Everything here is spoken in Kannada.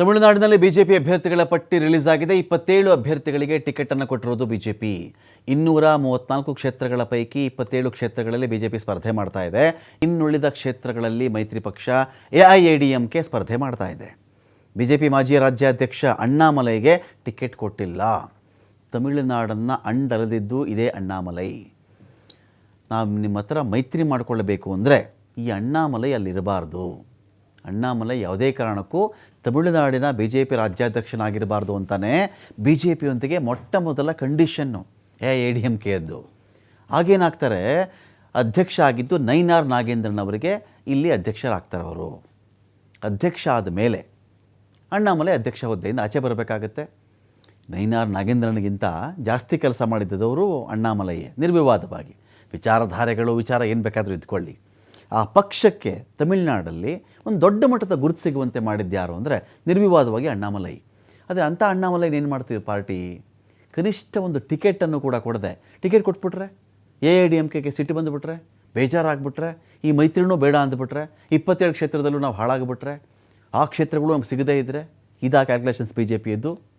ತಮಿಳುನಾಡಿನಲ್ಲಿ ಬಿಜೆಪಿ ಅಭ್ಯರ್ಥಿಗಳ ಪಟ್ಟಿ ರಿಲೀಸ್ ಆಗಿದೆ. 27 ಅಭ್ಯರ್ಥಿಗಳಿಗೆ ಟಿಕೆಟ್ ಅನ್ನು ಕೊಟ್ಟಿರೋದು ಬಿಜೆಪಿ. 234 ಕ್ಷೇತ್ರಗಳ ಪೈಕಿ 27 ಕ್ಷೇತ್ರಗಳಲ್ಲಿ ಬಿಜೆಪಿ ಸ್ಪರ್ಧೆ ಮಾಡ್ತಾ ಇದೆ. ಇನ್ನುಳಿದ ಕ್ಷೇತ್ರಗಳಲ್ಲಿ ಮೈತ್ರಿ ಪಕ್ಷ ಎಐಎಡಿಎಂಕೆ ಸ್ಪರ್ಧೆ ಮಾಡ್ತಾ ಇದೆ. ಬಿಜೆಪಿ ಮಾಜಿ ರಾಜ್ಯಾಧ್ಯಕ್ಷ ಅಣ್ಣಾಮಲೈಗೆ ಟಿಕೆಟ್ ಕೊಟ್ಟಿಲ್ಲ. ತಮಿಳುನಾಡನ್ನು ಅಂಡಲದಿದ್ದು ಇದೇ ಅಣ್ಣಾಮಲೈ. ನಾವು ನಿಮ್ಮ ಹತ್ರ ಮೈತ್ರಿ ಮಾಡಿಕೊಳ್ಳಬೇಕು ಅಂದರೆ ಈ ಅಣ್ಣಾಮಲೈ ಅಲ್ಲಿರಬಾರ್ದು. ಅಣ್ಣಾಮಲೈ ಯಾವುದೇ ಕಾರಣಕ್ಕೂ ತಮಿಳುನಾಡಿನ ಬಿ ಜೆ ಪಿ ರಾಜ್ಯಾಧ್ಯಕ್ಷನಾಗಿರಬಾರ್ದು ಅಂತಲೇ ಬಿ ಜೆ ಪಿಯೊಂದಿಗೆ ಮೊಟ್ಟ ಮೊದಲ ಕಂಡೀಷನ್ನು ಎಐಎಡಿಎಂಕೆಯದ್ದು. ಆಗೇನಾಗ್ತಾರೆ, ಅಧ್ಯಕ್ಷ ಆಗಿದ್ದು ನೈನಾರ್ ನಾಗೇಂದ್ರನ್ ಅವರಿಗೆ ಇಲ್ಲಿ ಅಧ್ಯಕ್ಷರಾಗ್ತಾರೆ. ಅವರು ಅಧ್ಯಕ್ಷ ಆದ ಮೇಲೆ ಅಣ್ಣಾಮಲೈ ಅಧ್ಯಕ್ಷ ಹುದ್ದೆಯಿಂದ ಆಚೆ ಬರಬೇಕಾಗತ್ತೆ. ನೈನಾರ್ ನಾಗೇಂದ್ರನಿಗಿಂತ ಜಾಸ್ತಿ ಕೆಲಸ ಮಾಡಿದ್ದವರು ಅಣ್ಣಾಮಲೈಯೇ. ನಿರ್ವಿವಾದವಾಗಿ ವಿಚಾರಧಾರೆಗಳು ಏನು ಬೇಕಾದರೂ ಇದ್ಕೊಳ್ಳಿ. ಆ ಪಕ್ಷಕ್ಕೆ ತಮಿಳುನಾಡಲ್ಲಿ ಒಂದು ದೊಡ್ಡ ಮಟ್ಟದ ಗುರುತು ಸಿಗುವಂತೆ ಮಾಡಿದ್ಯಾರು ಅಂದರೆ ನಿರ್ವಿವಾದವಾಗಿ ಅಣ್ಣಾಮಲೈ. ಆದರೆ ಅಂಥ ಅಣ್ಣಾಮಲೈ ಏನು ಮಾಡ್ತೀವಿ ಪಾರ್ಟಿ, ಕನಿಷ್ಠ ಒಂದು ಟಿಕೆಟನ್ನು ಕೂಡ ಕೊಡದೆ ಟಿಕೆಟ್ ಕೊಟ್ಬಿಟ್ರೆ ಎಐಎಡಿಎಂಕೆಗೆ ಸಿಟ್ಟು ಬಂದುಬಿಟ್ರೆ, ಬೇಜಾರಾಗ್ಬಿಟ್ರೆ, ಈ ಮೈತ್ರಿನೂ ಬೇಡ ಅಂದ್ಬಿಟ್ರೆ, 27 ಕ್ಷೇತ್ರದಲ್ಲೂ ನಾವು ಹಾಳಾಗಿಬಿಟ್ರೆ, ಆ ಕ್ಷೇತ್ರಗಳು ನಮ್ಗೆ ಸಿಗದೇ ಇದ್ದರೆ, ಇದಾ ಕ್ಯಾಲ್ಕುಲೇಷನ್ಸ್ ಬಿ ಜೆ ಪಿಯದ್ದು.